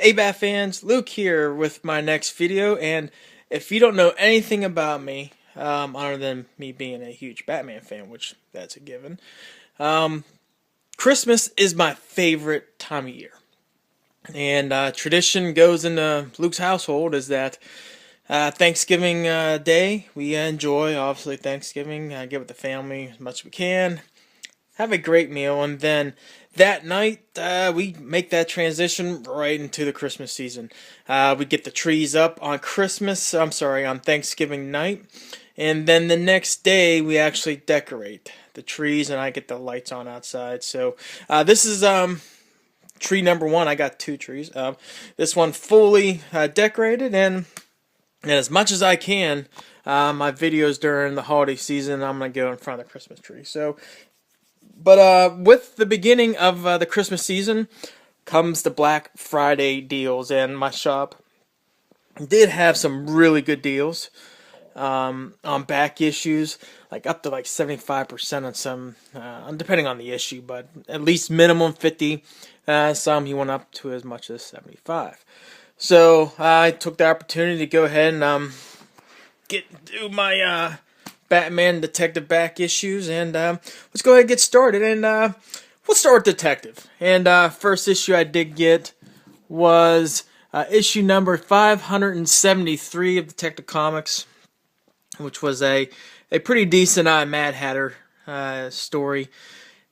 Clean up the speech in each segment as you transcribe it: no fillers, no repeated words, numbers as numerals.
Hey Bat fans, Luke here with my next video, and if you don't know anything about me, other than me being a huge Batman fan, which that's a given, um, Christmas is my favorite time of year. And tradition goes into Luke's household is that Thanksgiving Day, we enjoy, obviously, Thanksgiving, get with the family as much as we can, have a great meal, and then that night we make that transition right into the Christmas season. We get the trees up on on Thanksgiving night, and then the next day we actually decorate the trees, and I get the lights on outside. So this is tree number one. I got two trees. This one fully decorated, and as much as I can, my videos during the holiday season, I'm gonna go in front of the Christmas tree. But with the beginning of the Christmas season comes the Black Friday deals, and my shop did have some really good deals on back issues, like up to like 75% on some, depending on the issue, but at least minimum 50. Some he went up to as much as 75. So I took the opportunity to go ahead and do my Batman Detective back issues, and let's go ahead and get started. And we'll start with Detective. And first issue I did get was issue number 573 of Detective Comics, which was a pretty decent Mad Hatter story.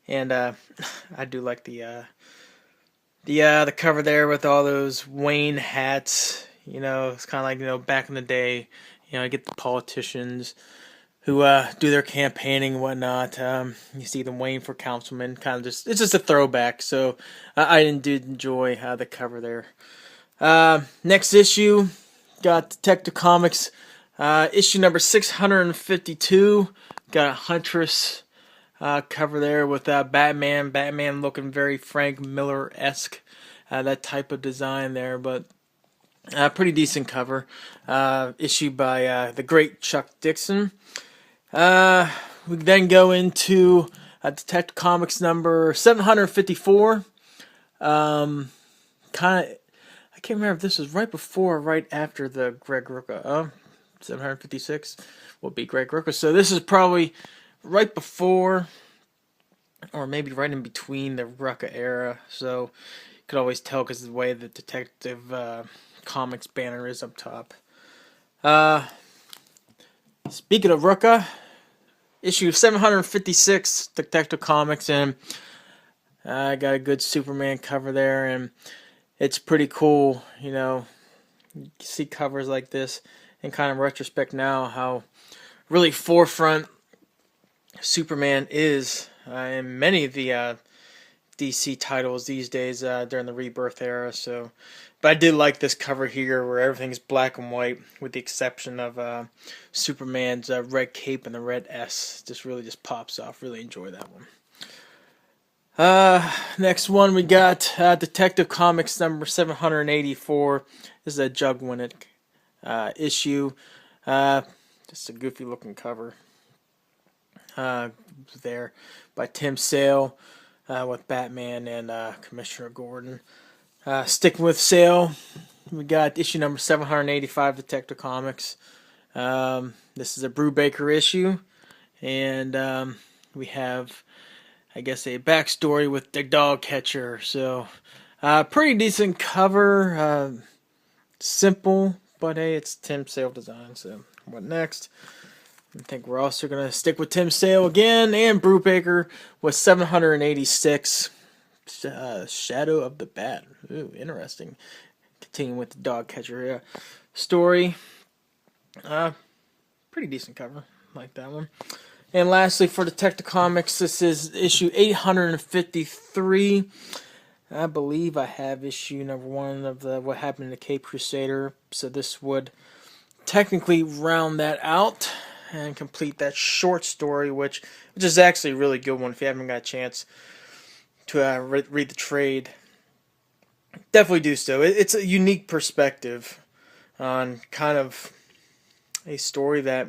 And I do like the cover there with all those Wayne hats. You know, it's kind of like, back in the day, you get the politicians who do their campaigning and whatnot. You see them waiting for councilmen. It's just a throwback. So I did enjoy the cover there. Next issue, got Detective Comics, issue number 652. Got a Huntress cover there with Batman looking very Frank Miller-esque, that type of design there, but pretty decent cover, issued by the great Chuck Dixon. We then go into Detective Comics number 754. I can't remember if this was right before or right after the Greg Rucka. 756 will be Greg Rucka. So this is probably right before, or maybe right in between the Rucka era. So you could always tell because of the way the Detective Comics banner is up top. Speaking of Rucka, issue 756 Detective Comics, and I got a good Superman cover there, and it's pretty cool. You see covers like this in kind of retrospect now, how really forefront Superman is in many of the DC titles these days during the Rebirth era. So, but I did like this cover here where everything's black and white with the exception of Superman's red cape and the red S. Just pops off. Really enjoy that one. Next one we got Detective Comics number 784. This is a Jug Winnick issue. Just a goofy looking cover there by Tim Sale with Batman and Commissioner Gordon. Sticking with Sale, we got issue number 785 Detective Comics. This is a Brubaker issue, and we have, I guess, a backstory with the dog catcher. So, pretty decent cover. Simple, but hey, it's Tim Sale design. So, what next? I think we're also going to stick with Tim Sale again, and Brubaker with 786. Shadow of the Bat. Ooh, interesting. Continuing with the dog catcher story. Pretty decent cover. Like that one. And lastly, for Detective Comics, this is issue 853. I believe I have issue number 1 of the What Happened to Cape Crusader. So this would technically round that out and complete that short story, which is actually a really good one. If you haven't got a chance to read the trade, definitely do so. It's a unique perspective on kind of a story that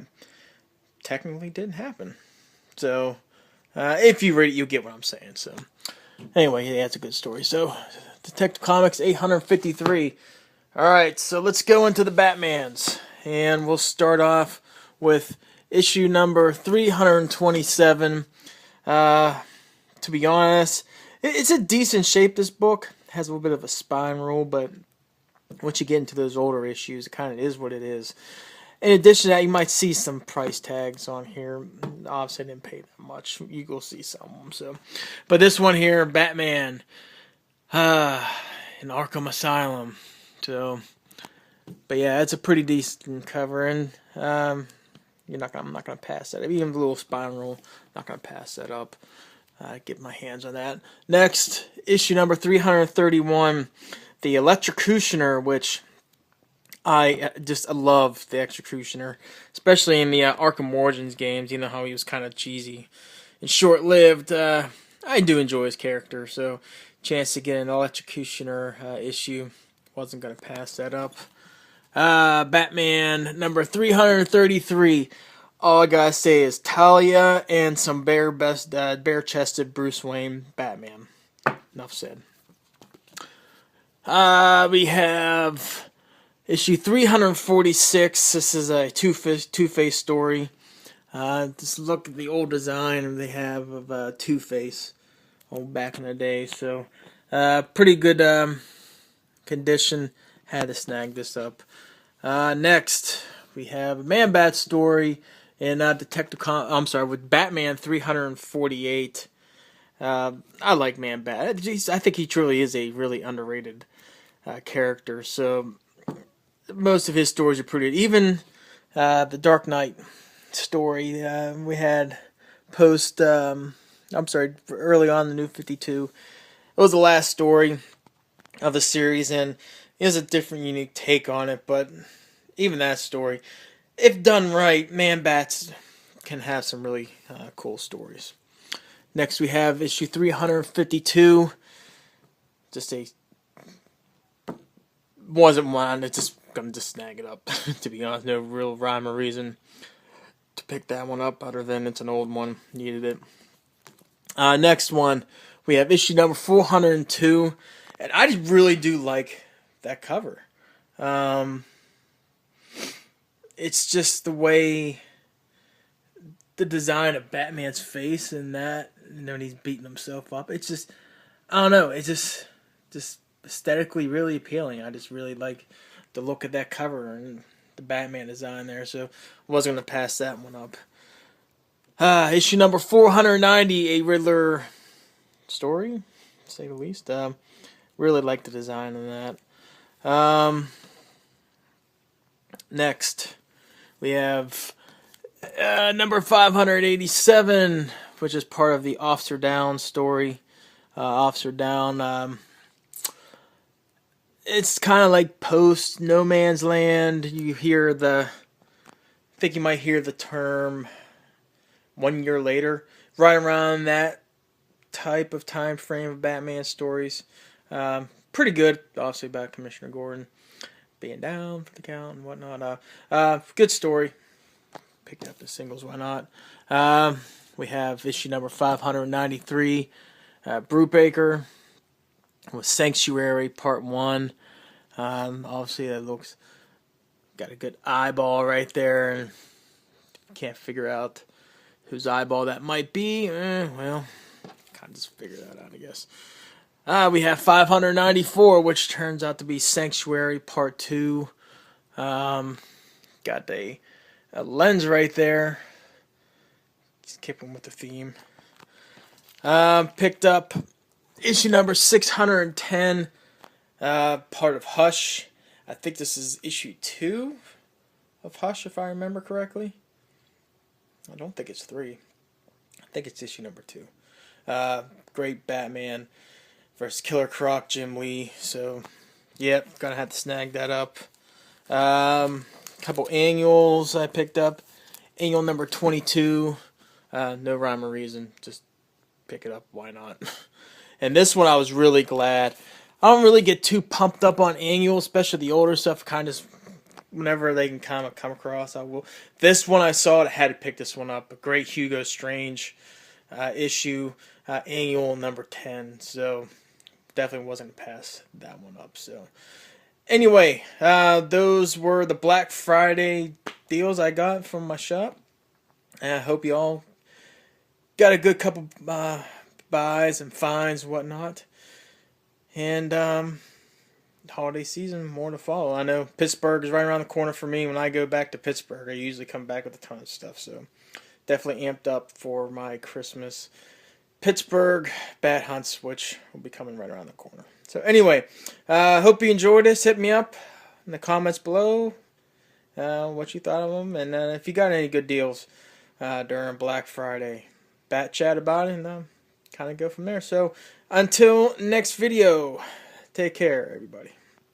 technically didn't happen. So if you read it, you'll get what I'm saying. So anyway, yeah, it's a good story. So Detective Comics 853. Alright, so let's go into the Batmans. And we'll start off with issue number 327. To be honest, it's a decent shape, this book. It has a little bit of a spine roll, but once you get into those older issues, it kind of is what it is. In addition to that, you might see some price tags on here. Obviously, I didn't pay that much. You will see some of them. So, but this one here, Batman, in Arkham Asylum. So, but yeah, it's a pretty decent cover, and I'm not gonna pass that up. Even the little spine roll, not gonna pass that up. Get my hands on that. Next, issue number 331, The Electrocutioner, which I love the Executioner, especially in the Arkham Origins games. You know how he was kind of cheesy and short-lived. I do enjoy his character, so chance to get an Electrocutioner issue, wasn't going to pass that up. Batman number 333. All I gotta say is Talia and some bare-chested Bruce Wayne Batman. Enough said. We have issue 346. This is a Two-Face story. Just look at the old design they have of Two-Face back in the day. So, pretty good condition. Had to snag this up. Next, we have a Man-Bat story in with Batman 348. I like Man-Bat. I think he truly is a really underrated character. So most of his stories are pretty good. Even the Dark Knight story we had early on in the New 52. It was the last story of the series, and it was a different, unique take on it. But even that story, if done right, Man-Bats can have some really cool stories. Next, we have issue 352. Just wasn't one. It's just gonna just snag it up. To be honest, no real rhyme or reason to pick that one up other than it's an old one. Needed it. Next one, we have issue number 402, and I just really do like that cover. It's just the way the design of Batman's face and that, when he's beating himself up. It's just, I don't know. It's just aesthetically really appealing. I just really like the look of that cover and the Batman design there. So I wasn't going to pass that one up. Issue number 490, a Riddler story, to say the least. Really like the design of that. Next, we have number 587, which is part of the Officer Down story. Officer Down, it's kind of like post No Man's Land. You hear I think you might hear the term 1 year later, right around that type of time frame of Batman stories. Pretty good, obviously, about Commissioner Gordon being down for the count and whatnot. Good story. Picked up the singles, why not? We have issue number 593, Brubaker with Sanctuary Part 1. Obviously, that looks got a good eyeball right there, and can't figure out whose eyeball that might be. Well, kind of just figure that out, I guess. We have 594, which turns out to be Sanctuary Part 2. Got a lens right there. Just keeping with the theme. Picked up issue number 610, part of Hush. I think this is issue 2 of Hush, if I remember correctly. I don't think it's 3. I think it's issue number 2. Great Batman versus Killer Croc, Jim Lee. So, yep, gonna have to snag that up. Couple annuals I picked up. Annual number 22. No rhyme or reason. Just pick it up. Why not? And this one I was really glad. I don't really get too pumped up on annuals, especially the older stuff. Kind of whenever they can kind of come across, I will. This one I saw it. I had to pick this one up. A great Hugo Strange issue. Annual number 10. So definitely wasn't pass that one up. So anyway, those were the Black Friday deals I got from my shop. And I hope you all got a good couple buys and finds and whatnot. And holiday season, more to follow. I know Pittsburgh is right around the corner for me. When I go back to Pittsburgh, I usually come back with a ton of stuff. So definitely amped up for my Christmas Pittsburgh bat hunts, which will be coming right around the corner. So anyway, hope you enjoyed this. Hit me up in the comments below what you thought of them, and if you got any good deals during Black Friday, bat chat about it, and kind of go from there. So until next video, take care, everybody.